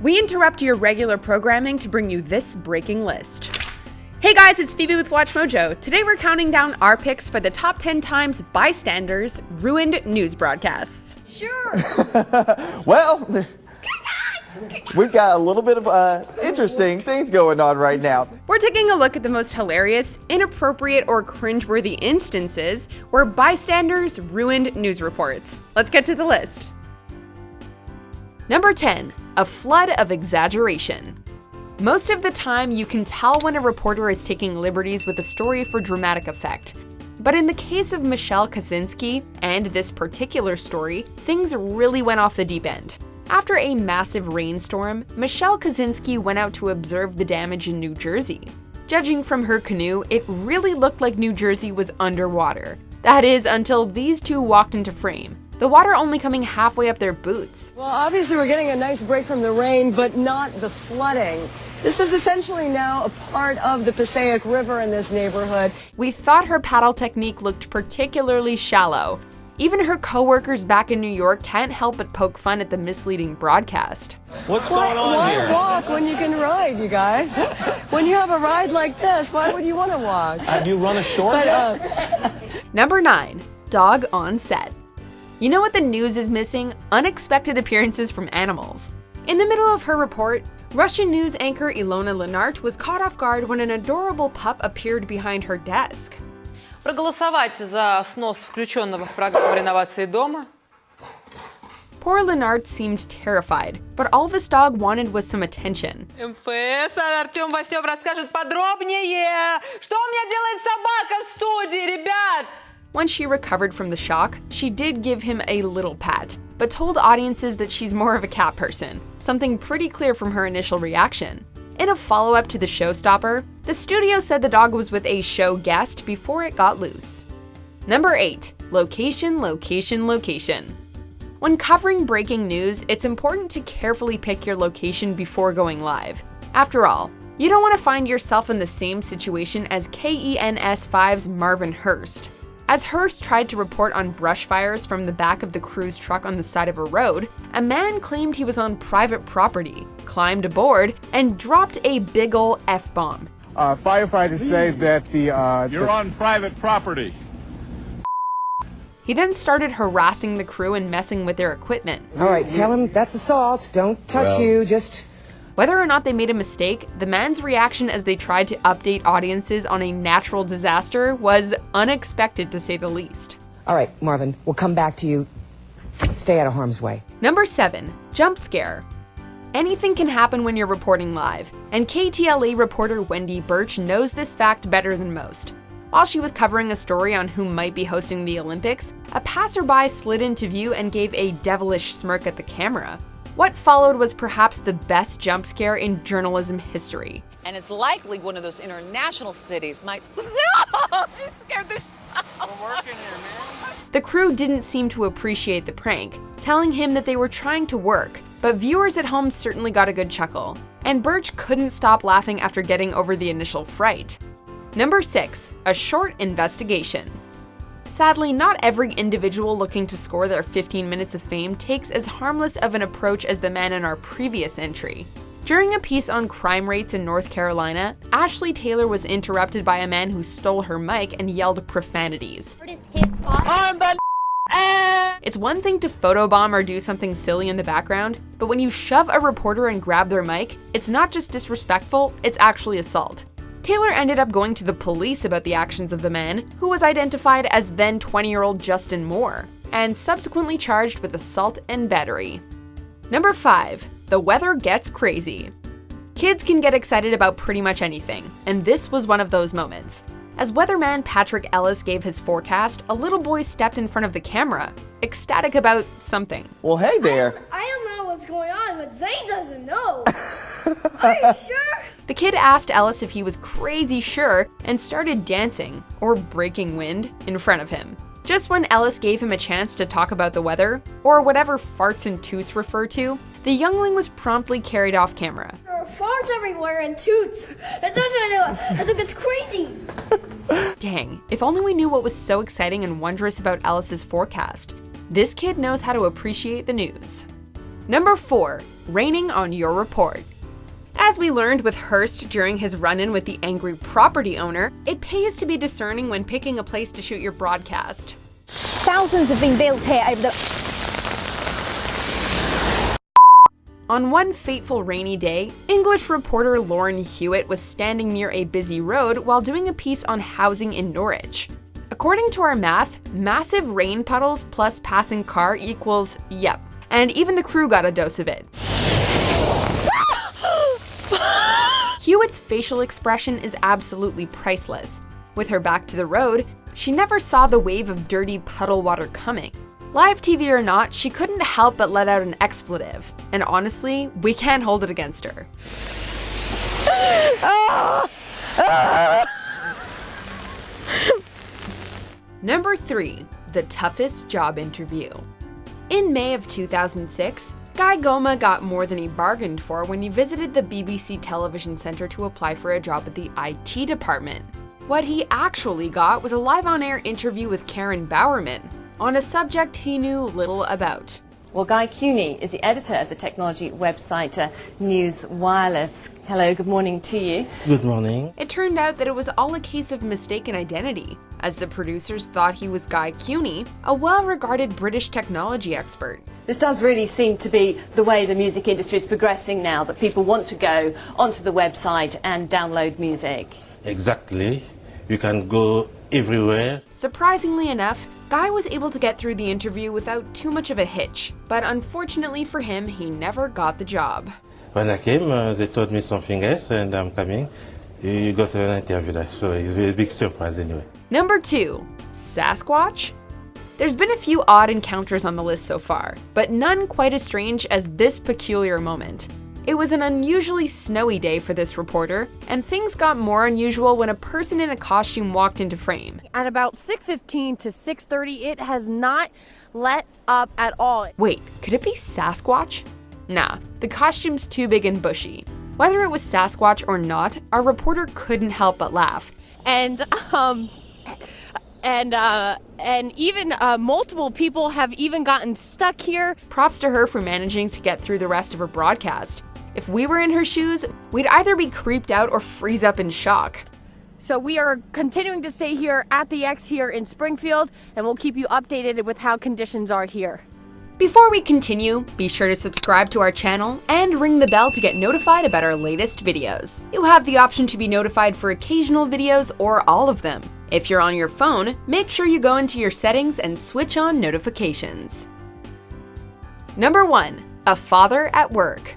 We interrupt your regular programming to bring you this breaking list. Hey guys, it's Phoebe with WatchMojo. Today we're counting down our picks for the top 10 times Bystanders ruined news broadcasts. Sure. Well, we've got a little bit of interesting things going on right now. We're taking a look at the most hilarious, inappropriate, or cringeworthy instances where bystanders ruined news reports. Let's get to the list. Number 10. A Flood of Exaggeration. Most of the time, you can tell when a reporter is taking liberties with a story for dramatic effect. But in the case of Michelle Kaczynski and this particular story, things really went off the deep end. After a massive rainstorm, Michelle Kaczynski went out to observe the damage in New Jersey. Judging from her canoe, it really looked like New Jersey was underwater. That is, until these two walked into frame, the water only coming halfway up their boots. Well, obviously we're getting a nice break from the rain, but not the flooding. This is essentially now a part of the Passaic River in this neighborhood. We thought her paddle technique looked particularly shallow. Even her co-workers back in New York can't help but poke fun at the misleading broadcast. What's going on here? Why walk when you can ride, you guys? When you have a ride like this, why would you want to walk? Have you run ashore yet? Number 9. Dog on set. You know what the news is missing? Unexpected appearances from animals. In the middle of her report, Russian news anchor Ilona Lenart was caught off guard when an adorable pup appeared behind her desk. Проголосовать за снос включенного в программу реновации дома. Poor Lenart seemed terrified, but all this dog wanted was some attention. МФС Артем Васнев расскажет подробнее. Что у меня делает собака в студии, ребят? When she recovered from the shock, she did give him a little pat, but told audiences that she's more of a cat person, something pretty clear from her initial reaction. In a follow-up to the showstopper, the studio said the dog was with a show guest before it got loose. Number 8. Location, location, location. When covering breaking news, it's important to carefully pick your location before going live. After all, you don't want to find yourself in the same situation as KENS5's Marvin Hurst. As Hurst tried to report on brush fires from the back of the crew's truck on the side of a road, a man claimed he was on private property, climbed aboard, and dropped a big ol' F-bomb. Firefighters say that You're on private property. He then started harassing the crew and messing with their equipment. All right, tell him that's assault. Don't touch you, just... Whether or not they made a mistake, the man's reaction as they tried to update audiences on a natural disaster was unexpected to say the least. All right, Marvin, we'll come back to you. Stay out of harm's way. Number 7. Jumpscare. Anything can happen when you're reporting live, and KTLA reporter Wendy Birch knows this fact better than most. While she was covering a story on who might be hosting the Olympics, a passerby slid into view and gave a devilish smirk at the camera. What followed was perhaps the best jump scare in journalism history. And it's likely one of those international cities might... scared the shit out of me. We're working here, man. The crew didn't seem to appreciate the prank, telling him that they were trying to work, but viewers at home certainly got a good chuckle. And Birch couldn't stop laughing after getting over the initial fright. Number 6. A short investigation. Sadly, not every individual looking to score their 15 minutes of fame takes as harmless of an approach as the man in our previous entry. During a piece on crime rates in North Carolina, Ashley Taylor was interrupted by a man who stole her mic and yelled profanities. It's one thing to photobomb or do something silly in the background, but when you shove a reporter and grab their mic, it's not just disrespectful, it's actually assault. Taylor ended up going to the police about the actions of the man, who was identified as then 20-year-old Justin Moore, and subsequently charged with assault and battery. Number 5. The weather gets crazy. Kids can get excited about pretty much anything, and this was one of those moments. As weatherman Patrick Ellis gave his forecast, a little boy stepped in front of the camera, ecstatic about something. Well, hey there. I don't know what's going on, but Zane doesn't know. Are you sure? The kid asked Ellis if he was crazy sure and started dancing, or breaking wind, in front of him. Just when Ellis gave him a chance to talk about the weather, or whatever farts and toots refer to, the youngling was promptly carried off camera. There are farts everywhere and toots. I think it's crazy. Dang, if only we knew what was so exciting and wondrous about Ellis's forecast. This kid knows how to appreciate the news. Number 4. Raining on your report. As we learned with Hearst during his run-in with the angry property owner, it pays to be discerning when picking a place to shoot your broadcast. Thousands have been built here over the... On one fateful rainy day, English reporter Lauren Hewitt was standing near a busy road while doing a piece on housing in Norwich. According to our math, massive rain puddles plus passing car equals yep, and even the crew got a dose of it. Hewitt's facial expression is absolutely priceless. With her back to the road, she never saw the wave of dirty puddle water coming. Live TV or not, she couldn't help but let out an expletive. And honestly, we can't hold it against her. Number 3. The toughest job interview. In May of 2006, Guy Goma got more than he bargained for when he visited the BBC Television Centre to apply for a job at the IT department. What he actually got was a live on-air interview with Karen Bowerman on a subject he knew little about. Well, Guy Cuny is the editor of the technology website News Wireless. Hello, good morning to you. Good morning. It turned out that it was all a case of mistaken identity, as the producers thought he was Guy Cuny, a well-regarded British technology expert. This does really seem to be the way the music industry is progressing now, that people want to go onto the website and download music. Exactly. You can go everywhere. Surprisingly enough, Guy was able to get through the interview without too much of a hitch, but unfortunately for him, he never got the job. When I came, they told me something else, and I'm coming. You got an interview there, so it's a big surprise anyway. Number 2. Sasquatch? There's been a few odd encounters on the list so far, but none quite as strange as this peculiar moment. It was an unusually snowy day for this reporter, and things got more unusual when a person in a costume walked into frame. At about 6:15 to 6:30, it has not let up at all. Wait, could it be Sasquatch? Nah, the costume's too big and bushy. Whether it was Sasquatch or not, our reporter couldn't help but laugh. And even multiple people have even gotten stuck here. Props to her for managing to get through the rest of her broadcast. If we were in her shoes, we'd either be creeped out or freeze up in shock. So we are continuing to stay here at the X here in Springfield, and we'll keep you updated with how conditions are here. Before we continue, be sure to subscribe to our channel and ring the bell to get notified about our latest videos. You have the option to be notified for occasional videos or all of them. If you're on your phone, make sure you go into your settings and switch on notifications. Number 1. A father at work.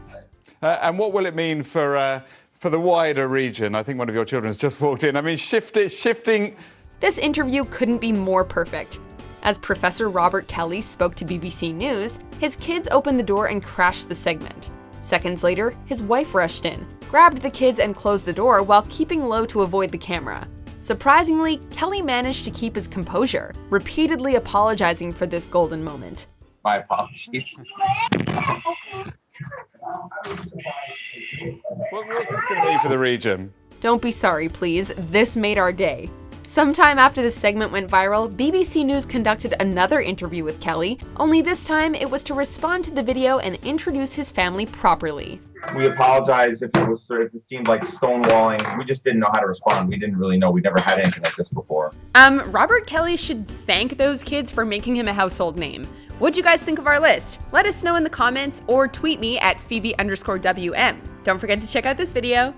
And what will it mean for the wider region? I think one of your children has just walked in. I mean, shifting. This interview couldn't be more perfect. As Professor Robert Kelly spoke to BBC News, his kids opened the door and crashed the segment. Seconds later, his wife rushed in, grabbed the kids and closed the door while keeping low to avoid the camera. Surprisingly, Kelly managed to keep his composure, repeatedly apologizing for this golden moment. My apologies. What's this going to mean for the region? Don't be sorry, please. This made our day. Sometime after this segment went viral, BBC News conducted another interview with Kelly, only this time it was to respond to the video and introduce his family properly. We apologize if it seemed like stonewalling. We just didn't know how to respond. We didn't really know. We'd never had anything like this before. Robert Kelly should thank those kids for making him a household name. What'd you guys think of our list? Let us know in the comments or tweet me at Phoebe_WM. Don't forget to check out this video.